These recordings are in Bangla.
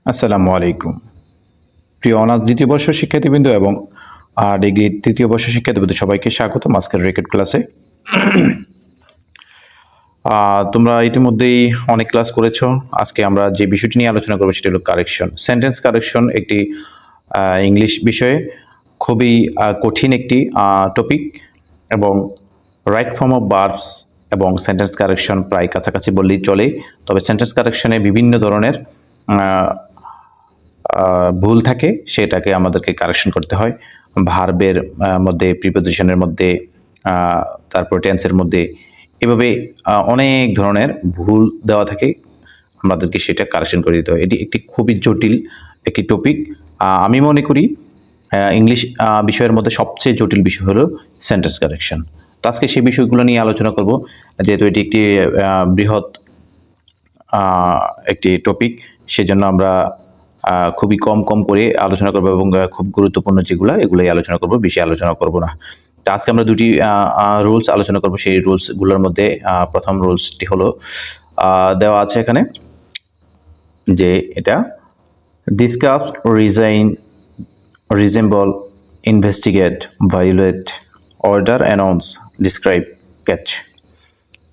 আসসালামু আলাইকুম। প্রিয় অনার্স দ্বিতীয় বর্ষ শিক্ষার্থীবৃন্দ এবং ডিগ্রি তৃতীয় বর্ষ শিক্ষার্থীবৃন্দ সবাইকে স্বাগতম আজকের রেকর্ড ক্লাসে। তোমরা ইতিমধ্যেই অনেক ক্লাস করেছো। আজকে আমরা যে বিষয়টি নিয়ে আলোচনা করবো সেটা হলো কারেকশন। সেন্টেন্স কারেকশন একটি ইংলিশ বিষয়ে খুবই কঠিন একটি টপিক এবং রাইট ফর্ম অফ ভার্বস এবং সেন্টেন্স কারেকশন প্রায় কাছাকাছি বললেই চলে। তবে সেন্টেন্স কারেকশনে বিভিন্ন ধরনের ভুল থাকে, সেটাকে আমাদেরকে কারেকশন করতে হয়। ভার্বের মধ্যে, প্রিপোজিশনের মধ্যে, তারপর টেন্সের মধ্যে, এভাবে অনেক ধরনের ভুল দেওয়া থাকে, আমাদেরকে সেটা কারেকশন করে দিতে হয়। এটি একটি খুবই জটিল একটি টপিক। আমি মনে করি ইংলিশ বিষয়ের মধ্যে সবচেয়ে জটিল বিষয় হলো সেন্টেন্স কারেকশন। তো আজকে সেই বিষয়গুলো নিয়ে আলোচনা করব, যেহেতু এটি একটি বৃহৎ একটি টপিক, সেজন্য আমরা খুবই কম করে আলোচনা করব এবং খুব গুরুত্বপূর্ণ যেগুলো এগুলোই আলোচনা করব, বেশি আলোচনা করব না। তো আজকে আমরা দুটি রুলস আলোচনা করব। সেই রুলসগুলোর মধ্যে প্রথম রুলসটি হলো দেওয়া আছে এখানে, যে এটা discuss, resign, resemble, investigate, violate, order, announce, describe, catch.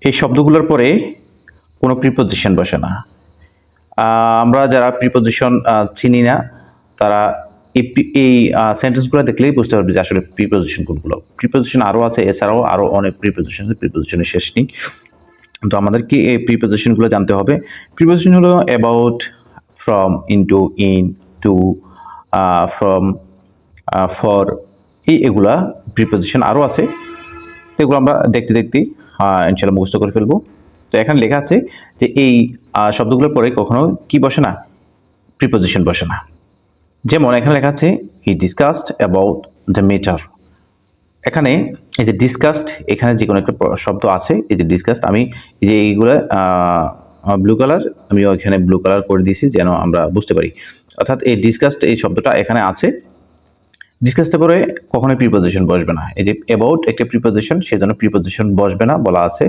এই শব্দগুলোর পরে কোনো প্রিপোজিশন বসে না। আমরা যারা প্রিপোজিশন চিনি না, তারা এই সেন্টেন্সগুলো দেখলেই বুঝতে পারবে যে আসলে প্রিপোজিশন কোনগুলো। প্রিপোজিশন আরও আছে, এছাড়াও আরও অনেক প্রিপোজিশন আছে, প্রিপোজিশনের শেষ নেই। তো আমাদেরকে এই প্রিপোজিশনগুলো জানতে হবে। প্রিপোজিশন হলো about, from, into, in, to, from, for, এগুলা প্রিপোজিশন আরও আছে। তো এগুলো আমরা দেখতে ইনশাআল্লাহ মুখস্থ করে ফেলবো। তো এখানে লেখা আছে যে এই শব্দগুলোর পরে কখনো কি বসে না, প্রিপোজিশন বসে না। যেমন এখানে লেখা আছে হি ডিসকাসড অ্যাবাউট দ্য ম্যাটার। এখানে এই যে ডিসকাসড, এখানে যে কোনো একটা শব্দ আছে, এই যে ডিসকাসড, আমি এই যে এইগুলো ব্লু কালার, আমি এখানে ব্লু কালার করে দিয়েছি যেন আমরা বুঝতে পারি। অর্থাৎ এই ডিসকাসড এই শব্দটা এখানে আছে। ডিসকাসটা পরে কখনোই প্রিপোজিশন বসবে না। এই যে অ্যাবাউট একটা প্রিপোজিশন, সেজন্য প্রিপোজিশন বসবে না বলা আছে।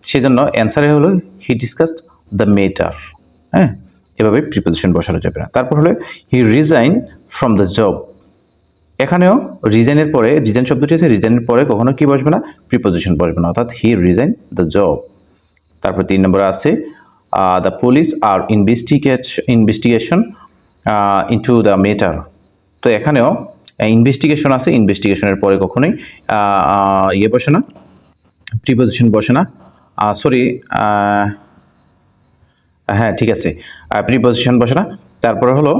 সেজন্য অ্যান্সারে হলো হি ডিসকাসড দ্য ম্যাটার। হ্যাঁ, এভাবে প্রিপোজিশন বসানো যাবে না। তারপর হলো হি রিজাইন ফ্রম দ্য জব। এখানেও রিজাইনের পরে, রিজাইন শব্দটি আছে, রিজাইনের পরে কখনো কি বসবে না, প্রিপোজিশন বসবে না, অর্থাৎ হি রিজাইন দ্য জব। তারপর 3 নম্বরে আছে দ্য পুলিশ আর ইনভেস্টিগেশন ইনটু দ্য ম্যাটার। তো এখানেও ইনভেস্টিগেশন আছে, ইনভেস্টিগেশনের পরে কখনোই ইয়ে বসে না, প্রিপোজিশন বসে না। সরি, হ্যাঁ ঠিক আছে, প্রিপোজিশন বসে না। তারপরে হলো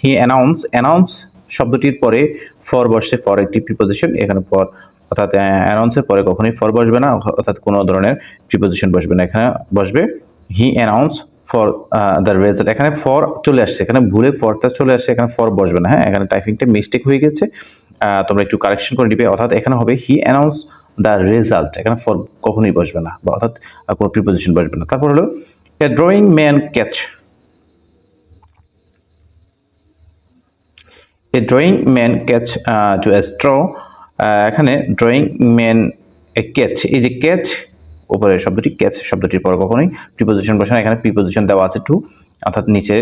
হি অ্যানাউন্স শব্দটির পরে ফর বসে, ফর একটি প্রিপোজিশন, এখানে ফর, অর্থাৎ অ্যানাউন্সের পরে কখনোই ফর বসবে না, অর্থাৎ কোনো ধরনের প্রিপোজিশন বসবে না। এখানে বসবে হি অ্যানাউন্স ফর দ্য রেজাল্ট। এখানে ফর চলে আসছে, এখানে ভুলে ফরটা চলে আসছে, এখানে ফর বসবে না। হ্যাঁ, এখানে টাইপিংটা মিস্টেক হয়ে গেছে, তোমরা একটু কারেকশন করে নিবে। অর্থাৎ এখানে হবে হি অ্যানাউন্স দ্য রেজাল্ট, এখানে ফর কখনোই বসবে না, বা অর্থাৎ কোনো প্রিপোজিশন বসবে না। তারপর হলো a drowning man catch. A drowning man catch to a straw. এখানে ড্রয়িং ম্যান ক্যাচ, এই যে ক্যাচ উপরের শব্দটি, ক্যাচ শব্দটির পর কখনোই প্রিপোজিশন বসে না। এখানে প্রিপোজিশন দেওয়া আছে টু, অর্থাৎ নিচে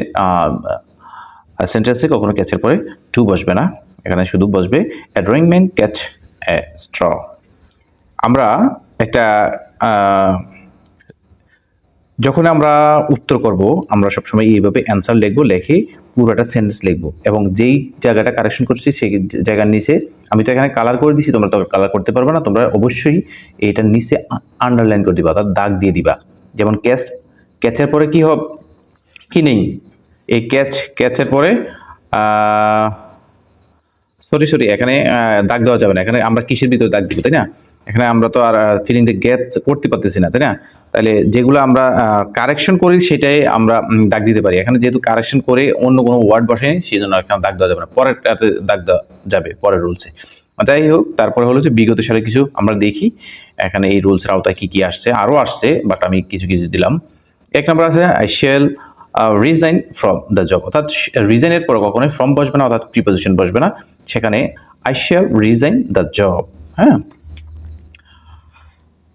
সেন্টেন্সে কখনো ক্যাচের পরে টু বসবে না, এখানে শুধু বসবে a drowning man catch a straw. আমরা একটা যখন আমরা উত্তর করব, আমরা সবসময় এইভাবে অ্যান্সার লিখবো, লিখে পুরোটা সেন্টেন্স লিখবো, এবং যেই জায়গাটা কারেকশন করছি সেই জায়গার নিচে, আমি তো এখানে কালার করে দিছি, তোমরা তো কালার করতে পারবে না, তোমরা অবশ্যই এইটার নিচে আন্ডারলাইন করে দিবা, অর্থাৎ দাগ দিয়ে দিবা। যেমন ক্যাচের পরে কি হবে, কি নেই, এই ক্যাচের পরে সরি এখানে দাগ দেওয়া যাবে না। এখানে আমরা কিসের ভিতরে দাগ দিব, তাই না? এখানে আমরা তো আর ফিলিং দ্য গ্যাপস করতে পারতেছি না, তাই না? তাহলে যেগুলো আমরা কারেকশন করি সেটাই আমরা দাগ দিতে পারি। এখানে যেহেতু কারেকশন করে অন্য কোনো ওয়ার্ড বসে, সেই জন্য এখানে দাগ দেওয়া যাবে না, পরেরটাতে দাগ দেওয়া যাবে পরের রুলসে। যাই হোক, তারপরে হলো যে বিগত সালে কিছু আমরা দেখি এখানে এই রুলসের আওতায় কি আসছে, আরও আসছে, বাট আমি কিছু দিলাম। 1 নম্বর আছে I shall resign from the job, অর্থাৎ রিজাইনের পর কখনোই ফ্রম বসবে না, অর্থাৎ প্রিপোজিশন বসবে না, সেখানে I shall resign the job. হ্যাঁ,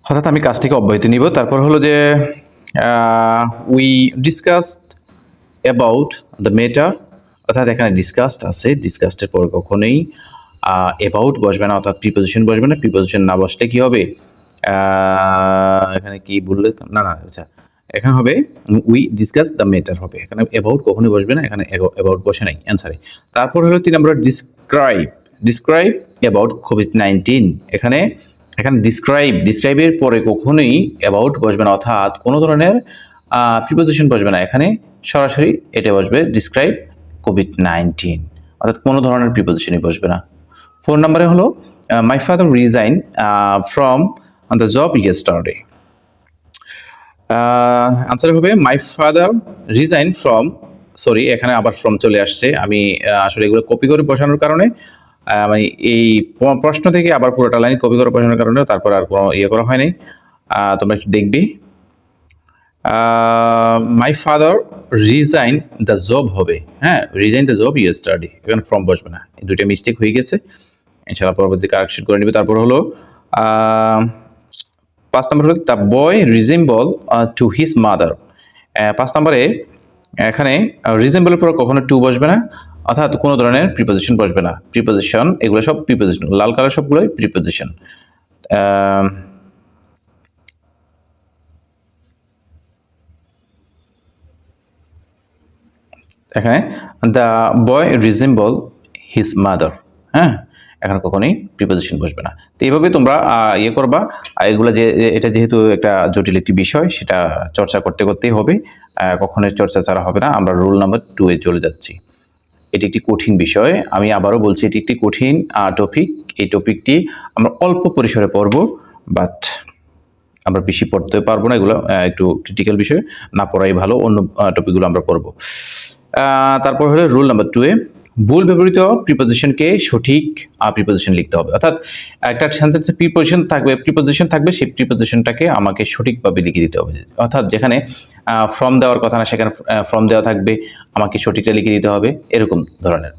অর্থাৎ আমি কাজটিকে অব্যাহতি নিব। তারপর হলো যে we discussed about the matter, অর্থাৎ এখানে ডিসকাসড আছে, ডিসকাসডের পর কখনোই অ্যাবাউট বসবে না, অর্থাৎ প্রিপোজিশন বসবে না। প্রিপোজিশন না বসলে কি হবে, এখানে কি বললে না না আচ্ছা, এখানে হবে উই ডিসকাস দ্য ম্যাটার হবে, এখানে অ্যাবাউট কখনোই বসবে না, এখানে অ্যাবাউট বসে নাই অ্যান্সারে। তারপর হলো 3 নম্বর ডিসক্রাইব, ডিসক্রাইব অ্যাবাউট কোভিড-19, এখানে ডিসক্রাইবের পরে কখনোই অ্যাবাউট বসবে না, অর্থাৎ কোনো ধরনের প্রিপোজিশন বসবে না, এখানে সরাসরি এটা বসবে ডিসক্রাইব কোভিড-19, অর্থাৎ কোনো ধরনের প্রিপোজিশনই বসবে না। 4 নম্বরে হলো my father resign from the job yesterday, answer হবে my father resign from, sorry এখানে আবার ফ্রম চলে আসছে, আমি আসলে এগুলো কপি করে বসানোর কারণে আমি এই প্রশ্ন থেকে আবার পুরোটা লাইন কপি করে বসানোর কারণে তারপর আর কোনো ইয়ে করা হয় নাই, তোমরা একটু দেখবি। মাই ফাদার রিজাইন দ্য জব হবে, হ্যাঁ রিজাইন দ্য জব ইয়েস্টারডে, এখানে ফ্রম বসবে না, এই দুইটা মিস্টেক হয়ে গেছে, ইনশাআল্লাহ পরবর্তী কারেকশন করে নিবে। তারপর হলো 5 নম্বর হলো the boy resemble to his mother, 5 নম্বরে এখানে রিজেম্বলের পর কখনো টু বসবে না, অর্থাৎ কোনো ধরনের প্রিপোজিশন বসবে না, প্রিপোজিশন এগুলো সব প্রিপোজিশন, লাল কালার সবগুলোই প্রিপোজিশন। এখানে the boy resemble his mother, হ্যাঁ এখানে কখনোই প্রিপোজিশন বসবে না। তো এইভাবে তোমরা ইয়ে করবা, আর এগুলো যে এটা যেহেতু একটা জটিল একটি বিষয়, সেটা চর্চা করতে করতেই হবে, কখনোই চর্চা ছাড়া হবে না। আমরা রুল নাম্বার 2 এ চলে যাচ্ছি। এটি একটি কঠিন বিষয়, আমি আবারও বলছি এটি একটি কঠিন টপিক, এই টপিকটি আমরা অল্প পরিসরে পড়ব, বাট আমরা বেশি পড়তে পারবো না, এগুলো একটু ক্রিটিক্যাল বিষয়, না পড়াই ভালো, অন্য টপিকগুলো আমরা পড়ব। তারপর হলো রুল নাম্বার 2 এ ভুল ব্যবহৃত প্রিপোজিশনকে সঠিক প্রিপোজিশন লিখতে হবে, অর্থাৎ একটা সেন্টেন্সে প্রিপোজিশন থাকবে, সেই প্রিপোজিশনটাকে আমাকে সঠিকভাবে লিখে দিতে হবে, অর্থাৎ যেখানে ফ্রম দেওয়ার কথা না সেখানে ফ্রম দেওয়া থাকবে, আমাকে সঠিকটা লিখে দিতে হবে, এরকম ধরনের।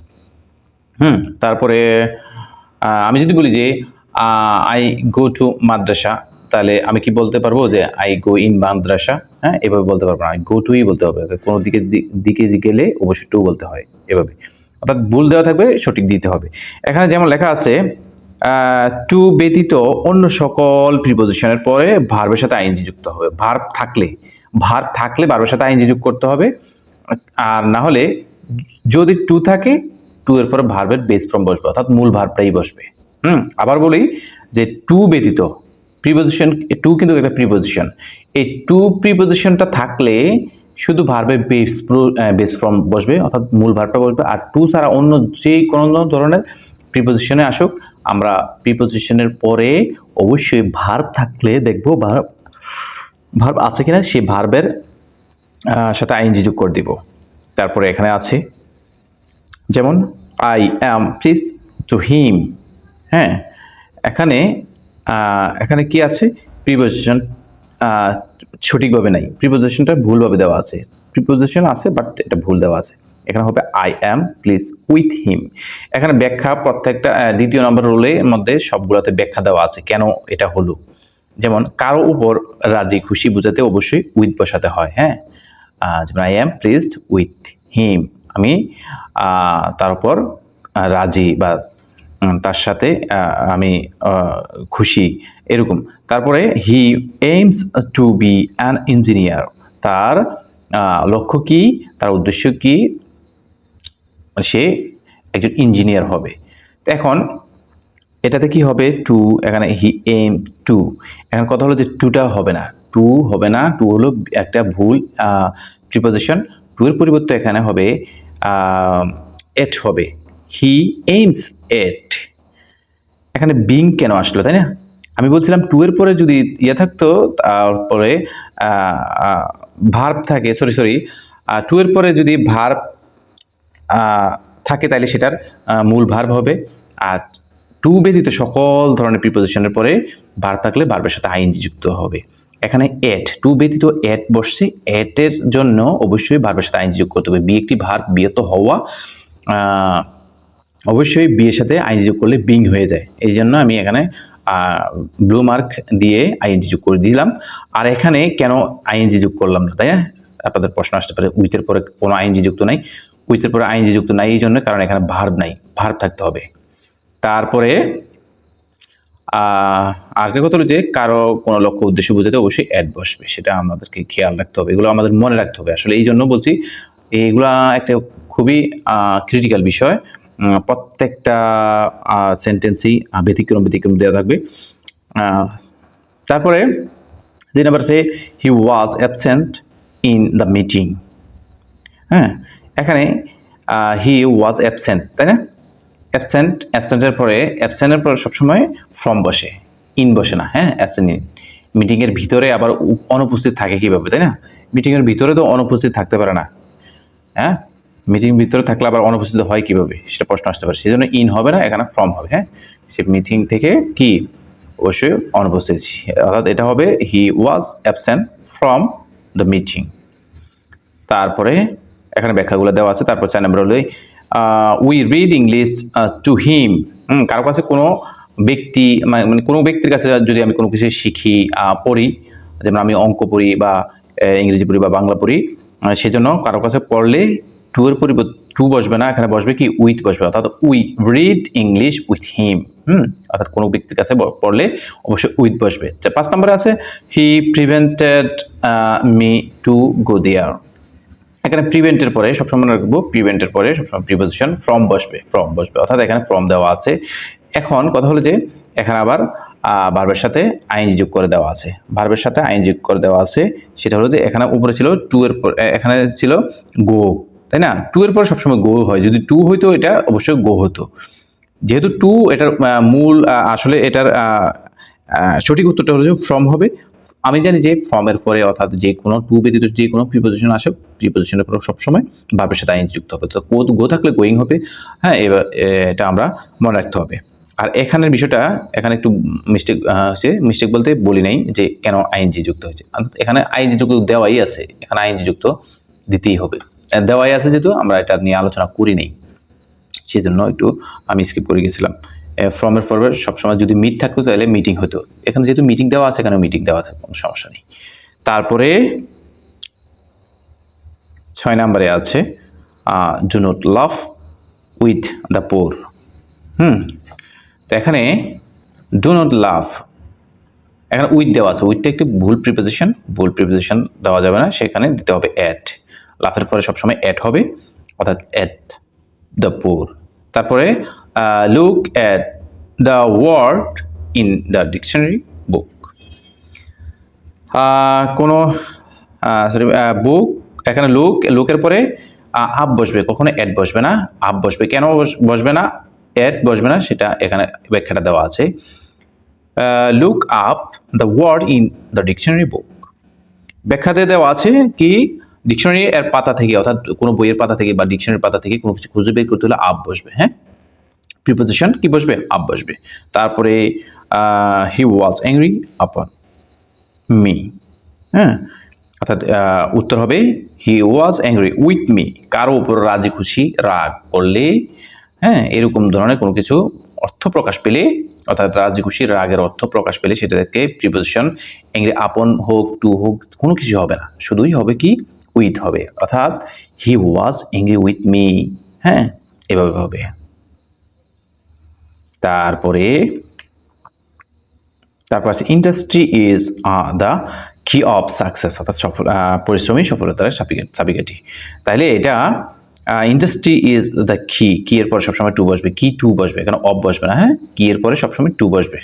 তারপরে আমি যদি বলি যে আই গো টু মাদ্রাসা, তাহলে আমি কি বলতে পারবো যে আই গো ইন মাদ্রাসা, হ্যাঁ এভাবে বলতে পারবো না, আই গো টুই বলতে হবে, কোনো দিকে গেলে অবশ্যই টু বলতে হয়, এভাবে, অর্থাৎ ভুল দেওয়া থাকবে সঠিক দিতে হবে। এখানে যেমন লেখা আছে টু ব্যতীত অন্য সকল প্রিপোজিশনের পরে ভার্বের সাথে আইএনজি যুক্ত হবে, ভার্ব থাকলে ভার্বের সাথে আইএনজি যোগ করতে হবে, আর না হলে যদি টু থাকে টু এর পরে ভার্বের বেস ফর্ম বসবে, অর্থাৎ মূল ভার্বটাই বসবে। আবার বলি যে টু ব্যতীত প্রিপোজিশন, টু কিন্তু একটা প্রিপোজিশন, এই টু প্রিপোজিশনটা থাকলে শুধু ভার্বের বেস ফর্ম বসবে, অর্থাৎ মূল ভার্বটা বসবে, আর টু ছাড়া অন্য যে কোনো ধরনের প্রিপোজিশনে আসুক, আমরা প্রিপোজিশনের পরে অবশ্যই ভার্ব থাকলে দেখবো ভার্ব আছে কিনা, সেই ভার্বের সাথে আইএনজি যোগ করে দিব। তারপরে এখানে আছে যেমন I am please to him, হ্যাঁ এখানে কি আছে, প্রিপোজিশন সঠিকভাবে নাই, প্রিপোজিশনটা ভুলভাবে দেওয়া আছে, প্রিপোজিশন আছে বাট এটা ভুল দেওয়া আছে, এখানে হবে I am please with him. এখানে ব্যাখ্যা প্রত্যেকটা 2 নম্বর রুলের মধ্যে সবগুলোতে ব্যাখ্যা দেওয়া আছে কেন এটা হলো, যেমন কারো উপর রাজি খুশি বোঝাতে অবশ্যই উইথ বসাতে হয়, হ্যাঁ যেমন I am pleased with him, আমি তার উপর রাজি বা তার সাথে আমি খুশি, এরকম। তারপরে he aims to be an engineer, তার লক্ষ্য কি, তার উদ্দেশ্য কি, সে একজন ইঞ্জিনিয়ার হবে। এখন এটাতে কি হবে টু, এখানে হি এইম টু, এখন কথা হলো যে টুটা হবে না, টু হলো একটা ভুল প্রিপোজিশন, টু এর পরিবর্তে এখানে হবে এট হবে, হি এইমস এট। এখানে বিং কেন আসলো তাই না, আমি বলছিলাম টু এর পরে যদি ইয়ে থাকতো, তারপরে ভার্ব থাকে, সরি টু এর পরে যদি ভার্ব থাকে তাহলে সেটার মূল ভার্ব হবে, আর টু ব্যতীত সকল ধরনের প্রিপোজিশনের পরে ভার্ব থাকলে ভার্বের সাথে আইএনজি যুক্ত হবে। এখানে এট, টু ব্যতীত এট বসছে, এটের জন্য অবশ্যই ভার্বের সাথে আইএনজি যোগ করতে হবে, বি একটি ভার্ব, বিয়ে তো হওয়া, অবশ্যই বিয়ের সাথে আইএনজি যোগ করলে বিং হয়ে যায়, এই জন্য আমি এখানে ব্লু মার্ক দিয়ে আইএনজি যোগ করে দিলাম। আর এখানে কেন আইএনজি যোগ করলাম না, তাই না, আপনাদের প্রশ্ন আসতে পারে উইথের পরে কোনো আইএনজি যুক্ত নাই, উইথের পরে আইএনজি যুক্ত নাই এই জন্য, কারণ এখানে ভার্ব নাই, ভার্ব থাকতে হবে। তারপরে আরেকটা কথা হলো যে কারো কোনো লক্ষ্য উদ্দেশ্য বোঝাতে অবশ্যই অ্যাড বসবে, সেটা আমাদেরকে খেয়াল রাখতে হবে, এগুলো আমাদের মনে রাখতে হবে। আসলে এই জন্য বলছি এইগুলা একটা খুবই ক্রিটিক্যাল বিষয়। প্রত্যেকটা সেন্টেন্সই ব্যতিক্রম ব্যতিক্রম দেওয়া থাকবে। তারপরে 2 নাম্বার হচ্ছে he was absent in the meeting. হ্যাঁ, এখানে হি ওয়াজ অ্যাবসেন্ট, তাই না? অ্যাবসেন্টের পরে সবসময় ফ্রম বসে, ইন বসে না। হ্যাঁ, অ্যাবসেন্ট ইন। মিটিংয়ের ভিতরে আবার অনুপস্থিত থাকে কিভাবে, তাই না? মিটিংয়ের ভিতরে তো অনুপস্থিত থাকতে পারে না। হ্যাঁ, মিটিং ভিতরে থাকলে আবার অনুপস্থিত হয় কিভাবে, সেটা প্রশ্ন আসতে পারে। সেই জন্য ইন হবে না, এখানে ফ্রম হবে। হ্যাঁ, সে মিটিং থেকে কি অবশ্যই অনুপস্থিত, অর্থাৎ এটা হবে he was absent from the meeting. তারপরে এখানে ব্যাখ্যাগুলো দেওয়া আছে। তারপর 4 নম্বর হলো we read English to him. কারো কাছে কোনো ব্যক্তি, মানে কোনো ব্যক্তির কাছে যদি আমি কোনো কিছু শিখি, পড়ি, যেমন আমি অঙ্ক পড়ি বা ইংরেজি পড়ি বা বাংলা পড়ি, সেজন্য কারো কাছে পড়লে টু এর পরিবর্তে টু বসবে না, এখানে বসবে কি উইথ বসবে, অর্থাৎ we read English with him. অর্থাৎ কোনো ব্যক্তির কাছে পড়লে অবশ্যই উইথ বসবে। 5 নম্বরে আছে হি প্রিভেন্টেড মি টু গো দেয়ার। এখানে প্রিভেন্টের পরে সবসময় মনে রাখবো, প্রিভেন্টের পরে সবসময় প্রিপোজিশন ফ্রম বসবে, অর্থাৎ এখানে ফ্রম দেওয়া আছে। এখন কথা হলো যে এখানে আবার ভার্বের সাথে আইএনজি যোগ করে দেওয়া আছে, সেটা হলো যে এখানে উপরে ছিল টু এর পর, এখানে ছিল গো, তাই না? টু এর পর সবসময় গো হয়, যদি টু হইতো এটা অবশ্যই গো হতো। যেহেতু টু এটার মূল, আসলে এটার সঠিক উত্তরটা হলো যে ফ্রম হবে। আমি জানি যে ফর্মের পরে অর্থাৎ যে কোনো টু ব্যতীত যে কোনো প্রিপোজিশন আসে, প্রিপোজিশনের পরে সবসময় ভার্বের সাথে আইএনজি যুক্ত হবে। তো গো থাকলে গোয়িং হবে। হ্যাঁ, এবার এটা আমরা মনে রাখতে হবে। আর এখানের বিষয়টা, এখানে একটু মিস্টেক বলতে বলি নাই যে কেন আইএনজি যুক্ত হয়েছে, এখানে আইএনজি যুক্ত দেওয়াই আছে, এখানে আইএনজি যুক্ত দিতেই হবে, দেওয়াই আছে যেহেতু আমরা এটা নিয়ে আলোচনা করি নাই, সেই জন্য একটু আমি স্কিপ করে গেছিলাম। ফ্রমের পরে সবসময় যদি মিট থাকতো তাহলে মিটিং হতো, এখানে যেহেতু মিটিং দেওয়া আছে এখানে মিটিং দেওয়া আছে, কোনো সমস্যা নেই। তারপরে 6 নম্বরে আছে do not love with the poor. তো এখানে ডু নট লাভ, এখানে উইথ দেওয়া আছে, উইথটা একটি ভুল প্রিপোজিশন দেওয়া যাবে না, সেখানে দিতে হবে অ্যাট। লাভের পরে সবসময় অ্যাট হবে, অর্থাৎ অ্যাট দ্য পোর। তারপরে look at the word in the dictionary book. কোনো বুক, এখানে লুকের পরে আপ বসবে, কখনো অ্যাট বসবে না, আপ বসবে। কেন বসবে না, অ্যাট বসবে না, সেটা এখানে ব্যাখ্যাটা দেওয়া আছে। Look up the word in the dictionary book, ব্যাখ্যাতে দেওয়া আছে কি ডিকশনারি এর পাতা থেকে, অর্থাৎ কোনো বইয়ের পাতা থেকে বা ডিকশনারির পাতা থেকে কোনো কিছু খুঁজে বের করতে হলে আপ বসবে। হ্যাঁ, প্রিপোজিশন কি বসবে, আপ বসবে। তারপরে হি ওয়াজ অ্যাংরি আপন মি। হ্যাঁ, অর্থাৎ উত্তর হবে he was angry with me, কারো উপর রাজি খুশি রাগ করলে, হ্যাঁ, এরকম ধরনের কোনো কিছু অর্থ প্রকাশ পেলে, অর্থাৎ রাজি খুশি রাগের অর্থ প্রকাশ পেলে সেটাকে প্রিপোজিশন অ্যাংরি আপন হোক, টু হোক, কোনো কিছু হবে না, শুধুই হবে কি উইথ হবে, অর্থাৎ হি ওয়াজ অ্যাংরি উইথ মি। হ্যাঁ, এভাবে হবে। তারপরে আছে ইন্ডাস্ট্রি ইজ দ্য কি অফ সাকসেস, অর্থাৎ পরিশ্রমী সফলতার চাবিকাঠি। তাইলে এটা ইন্ডাস্ট্রি ইজ দ্য কি এর পরে সবসময় টু বসবে, কি টু বসবে, এখানে অফ বসবে না। হ্যাঁ, কি এর পরে সবসময় টু বসবে।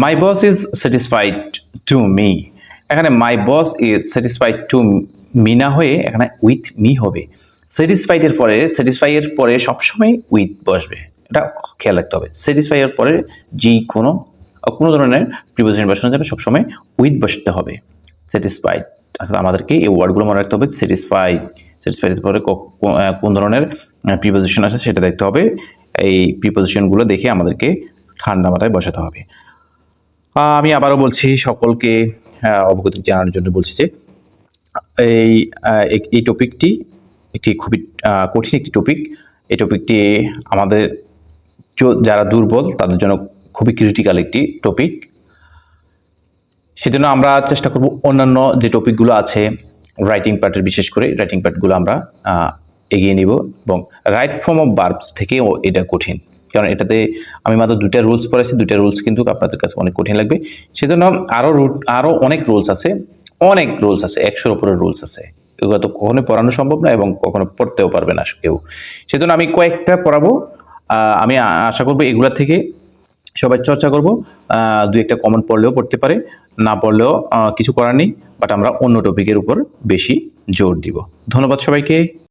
My boss is satisfied to me, এখানে my boss is satisfied to me না হয়ে এখানে উইথ মি হবে। স্যাটিসফাই এর পরে সবসময় উইথ বসবে, এটা খেয়াল রাখতে হবে। স্যাটিসফাই এর পরে যে কোনো ধরনের প্রিপোজিশন বসানোর জন্য সবসময় উইথ বসতে হবে। স্যাটিসফাইড, অর্থাৎ আমাদেরকে এই ওয়ার্ডগুলো মনে রাখতে হবে। স্যাটিসফাইড এর পরে কোন ধরনের প্রিপোজিশন আছে সেটা দেখতে হবে। এই প্রিপোজিশনগুলো দেখে আমাদেরকে ঠান্ডা মাথায় বসাতে হবে। আমি আবারও বলছি, সকলকে অবগতি জানানোর জন্য বলছি যে এই টপিকটি একটি খুবই কঠিন একটি টপিক। এই টপিকটি আমাদের যারা দুর্বল তাদের জন্য খুবই ক্রিটিক্যাল একটি টপিক। সেজন্য আমরা চেষ্টা করব অন্যান্য যে টপিকগুলো আছে রাইটিং পার্টের, বিশেষ করে রাইটিং পার্টগুলো আমরা এগিয়ে নিব। এবং রাইট ফর্ম অফ ভার্বস থেকেও এটা কঠিন, কারণ এটাতে আমি মাত্র 2টা রুলস পড়েছি। 2টা রুলস কিন্তু আপনাদের কাছে অনেক কঠিন লাগবে। সেজন্য আরও অনেক রুলস আছে, 100-এর উপরে রুলস আছে। এগুলো তো কখনোই পড়ানো সম্ভব না এবং কখনো পড়তেও পারবে না কেউ। সেজন্য আমি কয়েকটা পড়াবো। আমি আশা করব এগুলা থেকে সবাই চর্চা করব। 2-একটা কমন পড়লেও পড়তে পারে, না পড়লেও কিছু করার নেই। বাট আমরা অন্য টপিকের উপর বেশি জোর দিব। ধন্যবাদ সবাইকে।